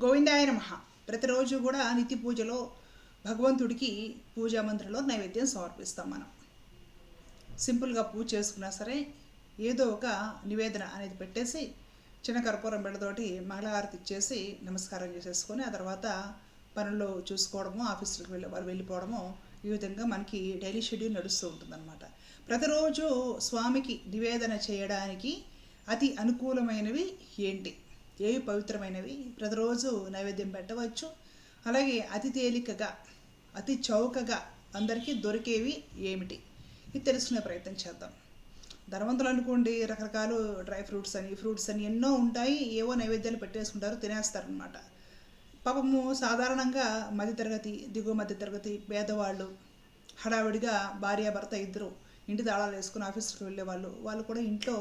గోవిందాయ నమః. ప్రతిరోజు కూడా నిత్య పూజలో భగవంతుడికి పూజా మందిరంలో నైవేద్యం సమర్పిస్తాం మనం. సింపుల్గా పూజ చేసుకున్నా సరే ఏదో ఒక నివేదన అనేది పెట్టేసి చిన్న కర్పూరం బిళ్ళతోటి మంగళహారతి ఇచ్చేసి నమస్కారం చేసేసుకొని ఆ తర్వాత పనుల్లో చూసుకోవడము, ఆఫీసులకు వెళ్ళిపోవడము, ఈ విధంగా మనకి డైలీ షెడ్యూల్ నడుస్తూ ఉంటుందన్నమాట. ప్రతిరోజు స్వామికి నివేదన చేయడానికి అతి అనుకూలమైనవి ఏంటి, ఏవి పవిత్రమైనవి, ప్రతిరోజు నైవేద్యం పెట్టవచ్చు, అలాగే అతి తేలికగా అతి చౌకగా అందరికీ దొరికేవి ఏమిటి, ఇది తెలుసుకునే ప్రయత్నం చేద్దాం. ధనవంతులు అనుకోండి రకరకాలు డ్రై ఫ్రూట్స్ అని ఎన్నో ఉంటాయి, ఏవో నైవేద్యాలు పెట్టేసుకుంటారు, తినేస్తారనమాట. పాపము సాధారణంగా మధ్యతరగతి, దిగువ మధ్యతరగతి పేదవాళ్ళు హడావిడిగా భార్యాభర్త ఇద్దరు ఇంటి తాళాలు వేసుకుని ఆఫీస్కి వెళ్ళే వాళ్ళు కూడా ఇంట్లో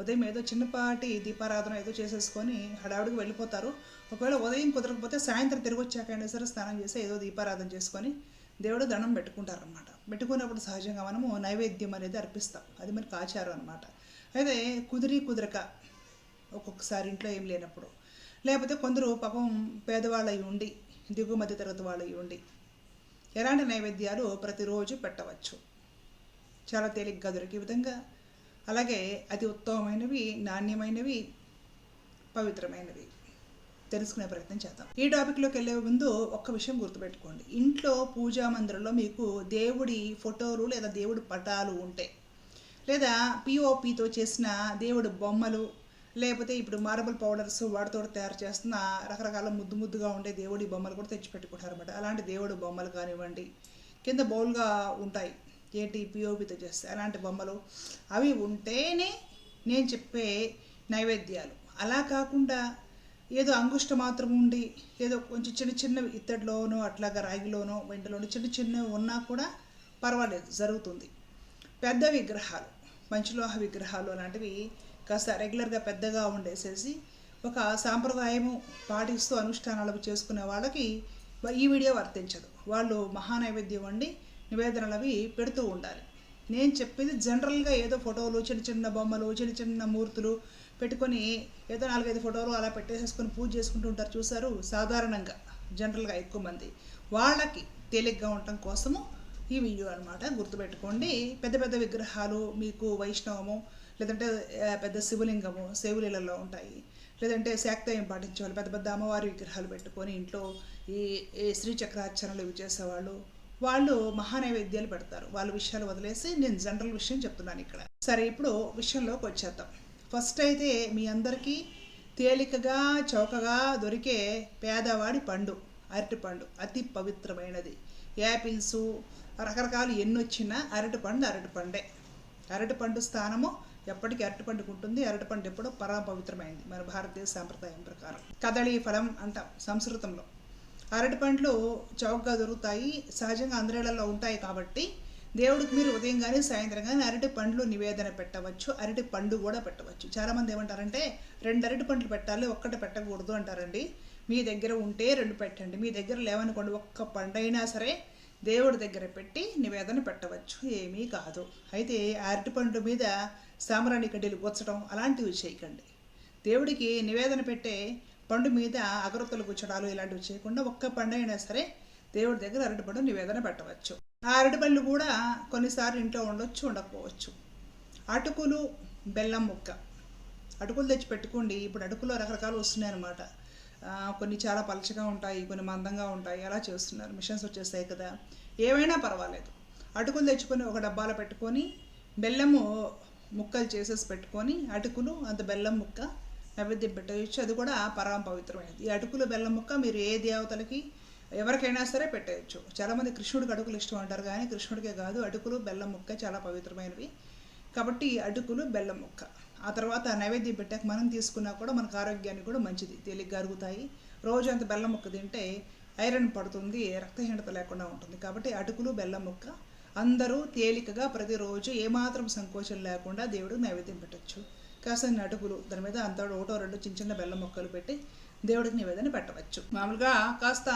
ఉదయం ఏదో చిన్నపాటి దీపారాధన ఏదో చేసేసుకొని హడావిడికి వెళ్ళిపోతారు. ఒకవేళ ఉదయం కుదరకపోతే సాయంత్రం తిరిగి వచ్చాకైనా సరే స్నానం చేసి ఏదో దీపారాధన చేసుకొని దేవుడు దండం పెట్టుకుంటారనమాట. పెట్టుకున్నప్పుడు సహజంగా మనము నైవేద్యం అనేది అర్పిస్తాం, అది మనకు ఆచారం అనమాట. అయితే కుదరక ఒక్కొక్కసారి ఇంట్లో ఏం లేనప్పుడు, లేకపోతే కొందరు పాపం పేదవాళ్ళు అయి ఉండి, దిగువ మధ్య తరగతి వాళ్ళు అయి ఉండి ఎలాంటి నైవేద్యాలు ప్రతిరోజు పెట్టవచ్చు, చాలా తేలిగ్గా దొరికే విధంగా, అలాగే అతి ఉత్తమమైనవి, నాణ్యమైనవి, పవిత్రమైనవి తెలుసుకునే ప్రయత్నం చేద్దాం. ఈ టాపిక్లోకి వెళ్ళే ముందు ఒక్క విషయం గుర్తుపెట్టుకోండి. ఇంట్లో పూజా మందిరంలో మీకు దేవుడి ఫోటోలు లేదా దేవుడి పటాలు ఉంటే, లేదా పిఓపితో చేసిన దేవుడి బొమ్మలు, లేకపోతే ఇప్పుడు మార్బుల్ పౌడర్స్ వాటితో తయారు చేస్తున్న రకరకాల ముద్దుగా ఉండే దేవుడి బొమ్మలు కూడా తెచ్చిపెట్టుకుంటారు అన్నమాట. అలాంటి దేవుడి బొమ్మలు కానివ్వండి, కింద బౌల్గా ఉంటాయి, ఏంటి పిఓపితో చేస్తే అలాంటి బొమ్మలు, అవి ఉంటేనే నేను చెప్పే నైవేద్యాలు. అలా కాకుండా ఏదో అంగుష్ట మాత్రం ఉండి ఏదో కొంచెం చిన్నవి ఇత్తడిలోనో అట్లాగా రాగిలోనో వెంటలోనో చిన్నవి ఉన్నా కూడా పర్వాలేదు, జరుగుతుంది. పెద్ద విగ్రహాలు, పంచలోహ విగ్రహాలు అలాంటివి కాస్త రెగ్యులర్గా పెద్దగా ఉండేసేసి ఒక సాంప్రదాయము పాటిస్తూ అనుష్ఠానాలు చేసుకునే వాళ్ళకి ఈ వీడియో వర్తించదు. వాళ్ళు మహానైవేద్యం వండి నివేదనలు అవి పెడుతూ ఉండాలి. నేను చెప్పేది జనరల్గా ఏదో ఫోటోలు, చిన్న బొమ్మలు, చిన్న మూర్తులు పెట్టుకొని ఏదో 4-5 ఫోటోలు అలా పెట్టేసేసుకొని పూజ చేసుకుంటూ ఉంటారు చూసారు. సాధారణంగా జనరల్గా ఎక్కువ మంది వాళ్ళకి తేలిగ్గా ఉండటం కోసము ఈ వీడియో అనమాట. గుర్తుపెట్టుకోండి. పెద్ద విగ్రహాలు మీకు వైష్ణవము, లేదంటే పెద్ద శివలింగము శివులీలలో ఉంటాయి, లేదంటే శాక్తయం పాటించేవాళ్ళు పెద్ద అమ్మవారి విగ్రహాలు పెట్టుకొని ఇంట్లో ఈ శ్రీచక్రార్చనలు ఇవి చేసేవాళ్ళు, వాళ్ళు మహానైవేద్యాలు పెడతారు. వాళ్ళ విషయాలు వదిలేసి నేను జనరల్ విషయం చెప్తున్నాను ఇక్కడ. సరే, ఇప్పుడు విషయంలోకి వచ్చేద్దాం. ఫస్ట్ అయితే మీ అందరికీ తేలికగా చౌకగా దొరికే పేదవాడి పండు అరటిపండు అతి పవిత్రమైనది. యాపిల్స్ రకరకాలు ఎన్ని వచ్చినా అరటిపండే. అరటిపండు స్థానము ఎప్పటికీ అరటిపండుకు ఉంటుంది. అరటిపండు ఎప్పుడో పరమపవిత్రమైంది మన భారతదేశ సాంప్రదాయం ప్రకారం. కదళీ ఫలం అంటాం సంస్కృతంలో. అరటిపండ్లు చౌకగా దొరుకుతాయి, సహజంగా అందరిళ్లలో ఉంటాయి. కాబట్టి దేవుడికి మీరు ఉదయం కానీ సాయంత్రం కానీ అరటి పండ్లు నివేదన పెట్టవచ్చు, అరటి పండు కూడా పెట్టవచ్చు. చాలామంది ఏమంటారంటే 2 అరటి పండ్లు పెట్టాలి, ఒక్కటి పెట్టకూడదు అంటారండి. మీ దగ్గర ఉంటే 2 పెట్టండి, మీ దగ్గర లేవనుకోండి ఒక్క పండైనా సరే దేవుడి దగ్గర పెట్టి నివేదన పెట్టవచ్చు, ఏమీ కాదు. అయితే అరటి పండు మీద సాంబ్రాణి కడ్డీలు గుచ్చడం అలాంటివి చేయకండి. దేవుడికి నివేదన పెట్టే పండు మీద అగరొత్తులు గుచ్చడాలు ఇలాంటివి చేయకుండా ఒక్క పండు అయినా సరే దేవుడి దగ్గర అరటిపండు నివేదన పెట్టవచ్చు. ఆ అరటిపళ్ళు కూడా కొన్నిసార్లు ఇంట్లో ఉండొచ్చు, ఉండకపోవచ్చు. అటుకులు, బెల్లం ముక్క, అటుకులు తెచ్చి పెట్టుకోండి. ఇప్పుడు అటుకులో రకరకాలు వస్తున్నాయి అన్నమాట. కొన్ని చాలా పలచగా ఉంటాయి, కొన్ని మందంగా ఉంటాయి, అలా చేస్తున్నారు. మిషన్స్ వచ్చేస్తాయి కదా, ఏమైనా పర్వాలేదు. అటుకులు తెచ్చుకొని ఒక డబ్బాలో పెట్టుకొని బెల్లము ముక్కలు చేసేసి పెట్టుకొని అటుకులు అంత బెల్లం ముక్క నైవేద్యం పెట్టవచ్చు. అది కూడా పరమ పవిత్రమైనది. ఈ అటుకులు బెల్లం ముక్క మీరు ఏ దేవతలకి ఎవరికైనా సరే పెట్టవచ్చు. చాలామంది కృష్ణుడికి అటుకులు ఇష్టం అంటారు, కానీ కృష్ణుడికే కాదు, అటుకులు బెల్లం ముక్క చాలా పవిత్రమైనవి. కాబట్టి అటుకులు బెల్లం ముక్క ఆ తర్వాత నైవేద్యం పెట్టాక మనం తీసుకున్నా కూడా మనకు ఆరోగ్యానికి కూడా మంచిది, తేలిగ్గా అరుగుతాయి. రోజు అంత బెల్లం ముక్క తింటే ఐరన్ పడుతుంది, రక్తహీనత లేకుండా ఉంటుంది. కాబట్టి అటుకులు బెల్లం ముక్క అందరూ తేలికగా ప్రతిరోజు ఏమాత్రం సంకోచం లేకుండా దేవుడికి నైవేద్యం పెట్టచ్చు. కాస్త అటుకులు దాని మీద అంతా 1-2 చిన్న బెల్లం ముక్కలు పెట్టి దేవుడికి నివేదన పెట్టవచ్చు. మామూలుగా కాస్త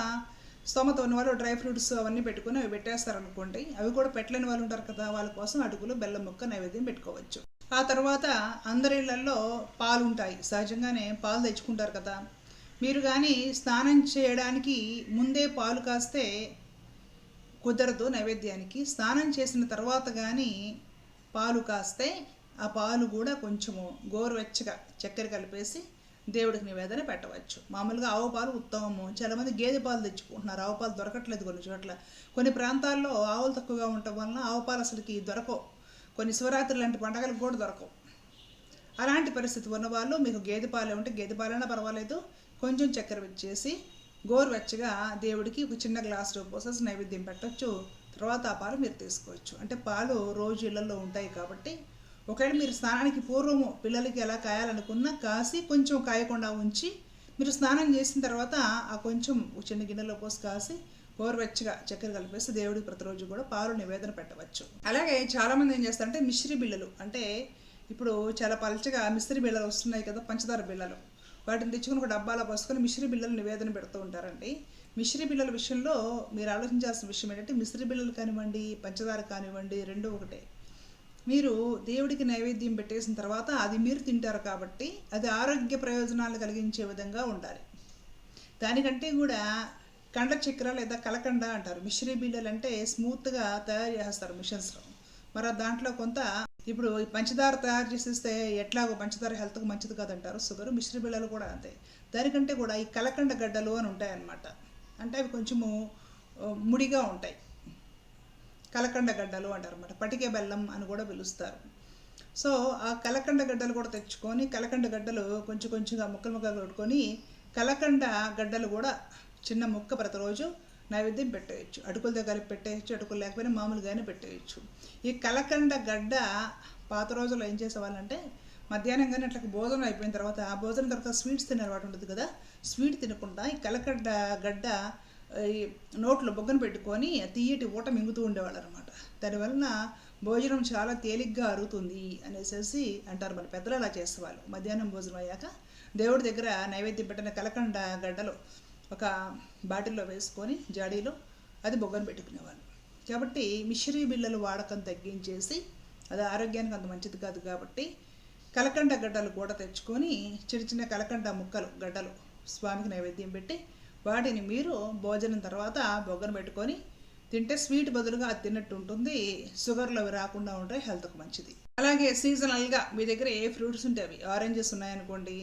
స్తోమత ఉన్న వాళ్ళు డ్రై ఫ్రూట్స్ అవన్నీ పెట్టుకుని అవి పెట్టేస్తారనుకోండి. అవి కూడా పెట్టలేని వాళ్ళు ఉంటారు కదా, వాళ్ళ కోసం అటుకులు బెల్లం ముక్క నైవేద్యం పెట్టుకోవచ్చు. ఆ తర్వాత అందరి ఇళ్లలో పాలు ఉంటాయి, సహజంగానే పాలు తెచ్చుకుంటారు కదా. మీరు కానీ స్నానం చేయడానికి ముందే పాలు కాస్తే కుదరదు నైవేద్యానికి. స్నానం చేసిన తర్వాత కానీ పాలు కాస్తే ఆ పాలు కూడా కొంచెము గోరువెచ్చగా చక్కెర కలిపేసి దేవుడికి నివేదన పెట్టవచ్చు. మామూలుగా ఆవు పాలు ఉత్తమము. చాలామంది గేదె పాలు తెచ్చుకుంటున్నారు. ఆవు పాలు దొరకట్లేదు కొన్ని చోట్ల. కొన్ని ప్రాంతాల్లో ఆవులు తక్కువగా ఉండటం వలన ఆవు పాలు అసలుకి దొరకవు. కొన్ని శివరాత్రి లాంటి పండగలకు కూడా దొరకవు. అలాంటి పరిస్థితి ఉన్నవాళ్ళు మీకు గేదె పాలు ఉంటే గేదె పాలైనా పర్వాలేదు, కొంచెం చక్కెర వచ్చేసి గోరువెచ్చగా దేవుడికి ఒక చిన్న గ్లాసులో పోసేసి నైవేద్యం పెట్టచ్చు. తర్వాత ఆ పాలు మీరు తీసుకోవచ్చు. అంటే పాలు రోజు ఇళ్లలో ఉంటాయి కాబట్టి ఒకవేళ మీరు స్నానానికి పూర్వము పిల్లలకి ఎలా కాయాలనుకున్నా కాసి కొంచెం కాయకుండా ఉంచి మీరు స్నానం చేసిన తర్వాత ఆ కొంచెం చిన్న గిన్నెలో పోసి కాసి గోరువెచ్చగా చక్కెర కలిపేసి దేవుడికి ప్రతిరోజు కూడా పాలు నివేదన పెట్టవచ్చు. అలాగే చాలామంది ఏం చేస్తారంటే మిశ్రీ బిళ్ళలు, అంటే ఇప్పుడు చాలా పలచగా మిశ్రీ బిళ్ళలు వస్తున్నాయి కదా, పంచదార బిళ్ళలు, వాటిని తెచ్చుకుని ఒక డబ్బాలో పోసుకొని మిశ్రీ బిళ్ళలు నివేదన పెడుతూ ఉంటారండి. మిశ్రీ బిళ్ళల విషయంలో మీరు ఆలోచించాల్సిన విషయం ఏంటంటే మిశ్రీ బిళ్ళలు కానివ్వండి, పంచదార కానివ్వండి, రెండూ ఒకటే. మీరు దేవుడికి నైవేద్యం పెట్టేసిన తర్వాత అది మీరు తింటారు కాబట్టి అది ఆరోగ్య ప్రయోజనాలు కలిగించే విధంగా ఉండాలి. దానికంటే కూడా కండ చక్కెర లేదా కలకండ అంటారు. మిశ్రీ బిళ్ళలు అంటే స్మూత్గా తయారు చేస్తారు మిషన్స్లో. మరి దాంట్లో కొంత ఇప్పుడు పంచదార తయారు చేసేస్తే ఎట్లాగో పంచదార హెల్త్కి మంచిది కాదంటారు షుగర్. మిశ్రీ బిళ్ళలు కూడా అంతే. దానికంటే కూడా ఈ కలకండ గడ్డలు అని ఉంటాయన్నమాట. అంటే అవి కొంచెము ముడిగా ఉంటాయి. కలకండ గడ్డలు అంటారు అన్నమాట. పటికే బెల్లం అని కూడా పిలుస్తారు. సో ఆ కలకండ గడ్డలు కూడా తెచ్చుకొని కలకండ గడ్డలు కొంచెం కొంచెంగా ముక్కలు కొట్టుకొని కలకండ గడ్డలు కూడా చిన్న ముక్క ప్రతిరోజు నైవేద్యం పెట్టేయచ్చు. అటుకులతో కలిపి పెట్టేయచ్చు, అటుకులు లేకపోయినా మామూలుగానే పెట్టేయచ్చు. ఈ కలకండ గడ్డ పాత రోజుల్లో ఏం చేసేవాళ్ళంటే మధ్యాహ్నం కానీ అట్లా భోజనం అయిపోయిన తర్వాత ఆ భోజనం తర్వాత స్వీట్స్ తినే అలవాటు ఉంటుంది కదా, స్వీట్ తినకుండా ఈ కలకండ గడ్డ ఈ నోట్లో బొగ్గను పెట్టుకొని తీయటి ఊట మింగుతూ ఉండేవాళ్ళు అనమాట. దానివలన భోజనం చాలా తేలిగ్గా అరుగుతుంది అనేసి అంటారు. మన పెద్దలు అలా చేసేవాళ్ళు. మధ్యాహ్నం భోజనం అయ్యాక దేవుడి దగ్గర నైవేద్యం పెట్టిన కలకండ గడ్డలు ఒక బాటిల్లో వేసుకొని జాడీలో అది బొగ్గను పెట్టుకునేవాళ్ళు. కాబట్టి మిశ్రీ బిళ్ళలు వాడకం తగ్గించేసి అది ఆరోగ్యానికి అంత మంచిది కాదు కాబట్టి కలకండ గడ్డలు కూడా తెచ్చుకొని చిన్న చిన్న కలకండ ముక్కలు గడ్డలు స్వామికి నైవేద్యం పెట్టి వాటిని మీరు భోజనం తర్వాత బొగ్గను పెట్టుకొని తింటే స్వీట్ బదులుగా అది తిన్నట్టు ఉంటుంది. షుగర్లు అవి రాకుండా ఉంటాయి, హెల్త్కి మంచిది. అలాగే సీజనల్గా మీ దగ్గర ఏ ఫ్రూట్స్ ఉంటే అవి, ఆరెంజెస్ ఉన్నాయనుకోండి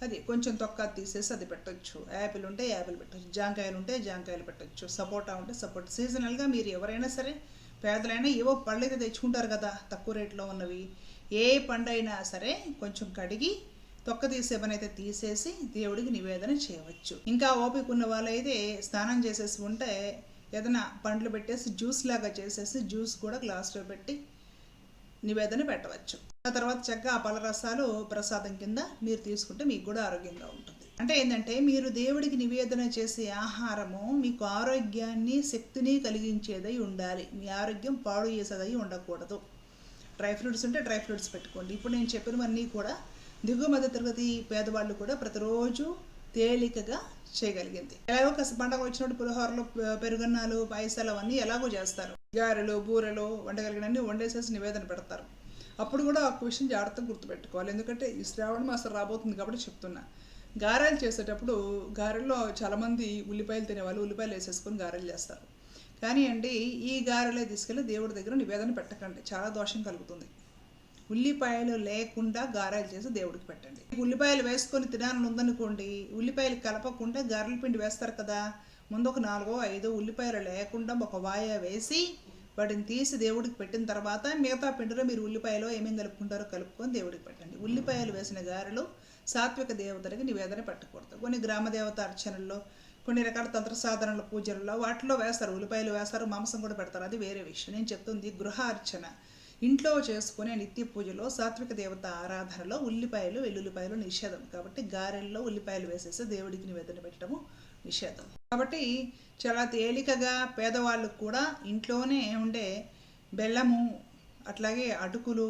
అది కొంచెం తొక్క తీసేసి అది పెట్టచ్చు. యాపిల్ ఉంటే యాపిల్ పెట్టచ్చు, జాంకాయలు ఉంటే జాంకాయలు పెట్టచ్చు, సపోటా ఉంటే సపోటా. సీజనల్గా మీరు ఎవరైనా సరే పేదలైనా ఏవో పళ్ళు అయితే తెచ్చుకుంటారు కదా తక్కువ రేట్లో ఉన్నవి. ఏ పండు అయినా సరే కొంచెం కడిగి తొక్క తీసే పని అయితే తీసేసి దేవుడికి నివేదన చేయవచ్చు. ఇంకా ఓపిక ఉన్న వాళ్ళైతే స్నానం చేసేసి ఉంటే ఏదైనా పండ్లు పెట్టేసి జ్యూస్ లాగా చేసేసి జ్యూస్ కూడా గ్లాస్లో పెట్టి నివేదన పెట్టవచ్చు. ఆ తర్వాత చక్కగా ఆ పళ్ళ రసాలు ప్రసాదం కింద మీరు తీసుకుంటే మీకు కూడా ఆరోగ్యంగా ఉంటుంది. అంటే ఏంటంటే మీరు దేవుడికి నివేదన చేసే ఆహారము మీకు ఆరోగ్యాన్ని శక్తిని కలిగించేదై ఉండాలి. మీ ఆరోగ్యం పాడు చేసేదై ఉండకూడదు. డ్రై ఫ్రూట్స్ ఉంటే డ్రై ఫ్రూట్స్ పెట్టుకోండి. ఇప్పుడు నేను చెప్పినవన్నీ కూడా దిగువ మధ్య తరగతి పేదవాళ్ళు కూడా ప్రతిరోజు తేలికగా చేయగలిగింది. ఎలాగో కాస్త పండగ వచ్చినప్పుడు పులిహోరలు, పెరుగన్నాలు, పాయసాలు అవన్నీ ఎలాగో చేస్తారు. గారెలు, బూరెలు వండగలిగినన్ని వండేసేసి నివేదన పెడతారు. అప్పుడు కూడా ఒక విషయం జాగ్రత్తగా గుర్తుపెట్టుకోవాలి. ఎందుకంటే ఈ శ్రావణ మాసం రాబోతుంది కాబట్టి చెప్తున్నా. గారెలు చేసేటప్పుడు గారెల్లో చాలామంది ఉల్లిపాయలు తినేవాళ్ళు ఉల్లిపాయలు వేసేసుకొని గారెలు చేస్తారు. కానీ అండి ఈ గారెలే తీసుకెళ్ళి దేవుడి దగ్గర నివేదన పెట్టకండి, చాలా దోషం కలుగుతుంది. ఉల్లిపాయలు లేకుండా గారెలు చేసి దేవుడికి పెట్టండి. ఉల్లిపాయలు వేసుకొని తినాలని ఉందనుకోండి, ఉల్లిపాయలు కలపకుండా గారెల పిండి వేస్తారు కదా, ముందు ఒక 4-5 ఉల్లిపాయలు లేకుండా ఒక వాయ వేసి వాటిని తీసి దేవుడికి పెట్టిన తర్వాత మిగతా పిండిలో మీరు ఉల్లిపాయలో ఏమేమి కలుపుకుంటారో కలుపుకొని దేవుడికి పెట్టండి. ఉల్లిపాయలు వేసిన గారెలు సాత్విక దేవతలకి నివేదన పెట్టకూడదు. కొన్ని గ్రామ దేవత అర్చనల్లో, కొన్ని రకాల తంత్ర సాధనల పూజల్లో వాటిలో వేస్తారు, ఉల్లిపాయలు వేస్తారు, మాంసం కూడా పెడతారు. అది వేరే విషయం. నేను చెప్తుంది గృహ అర్చన, ఇంట్లో చేసుకునే నిత్య పూజలో సాత్విక దేవత ఆరాధనలో ఉల్లిపాయలు, వెల్లుల్లిపాయలు నిషేధం. కాబట్టి గారెల్లో ఉల్లిపాయలు వేసేసి దేవుడికి నివేదన పెట్టడము నిషేధం. కాబట్టి చాలా తేలికగా పేదవాళ్ళకు కూడా ఇంట్లోనే ఉండే బెల్లము, అట్లాగే అటుకులు,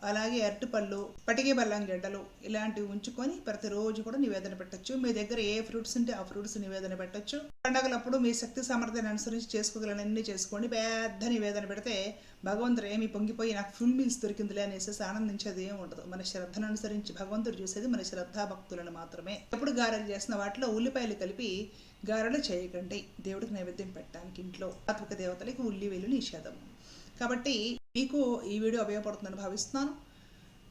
అలాగే అరటిపళ్ళు, పటికే బెల్లం గడ్డలు ఇలాంటివి ఉంచుకొని ప్రతిరోజు కూడా నివేదన పెట్టచ్చు. మీ దగ్గర ఏ ఫ్రూట్స్ ఉంటే ఆ ఫ్రూట్స్ నివేదన పెట్టచ్చు. పండగలప్పుడు మీ శక్తి సామర్థ్యాన్ని అనుసరించి చేసుకోగలనన్నీ చేసుకోండి. పెద్ద నివేదన పెడితే భగవంతుడు ఏమి పొంగిపోయి నాకు ఫుల్ మీల్స్ దొరికిందిలే అనేసి ఆనందించేది ఏమి ఉండదు. మన శ్రద్ధను అనుసరించి భగవంతుడు చూసేది మన శ్రద్ధాభక్తులను మాత్రమే. ఎప్పుడు గారెలు చేసిన వాటిలో ఉల్లిపాయలు కలిపి గారెలు చేయకండి. దేవుడికి నైవేద్యం పెట్టడానికి ఇంట్లో ఆత్మిక దేవతలకి ఉల్లి వెల్లుల్లి నిషేధం. కాబట్టి మీకు ఈ వీడియో ఉపయోగపడుతుందని భావిస్తున్నాను.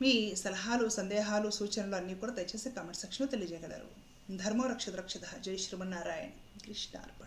మీ సలహాలు, సందేహాలు, సూచనలు అన్నీ కూడా దయచేసి కామెంట్ సెక్షన్లో తెలియజేయగలరు. ధర్మో రక్షిత రక్షిత. జై శ్రీమన్నారాయణ. కృష్ణార్పణ.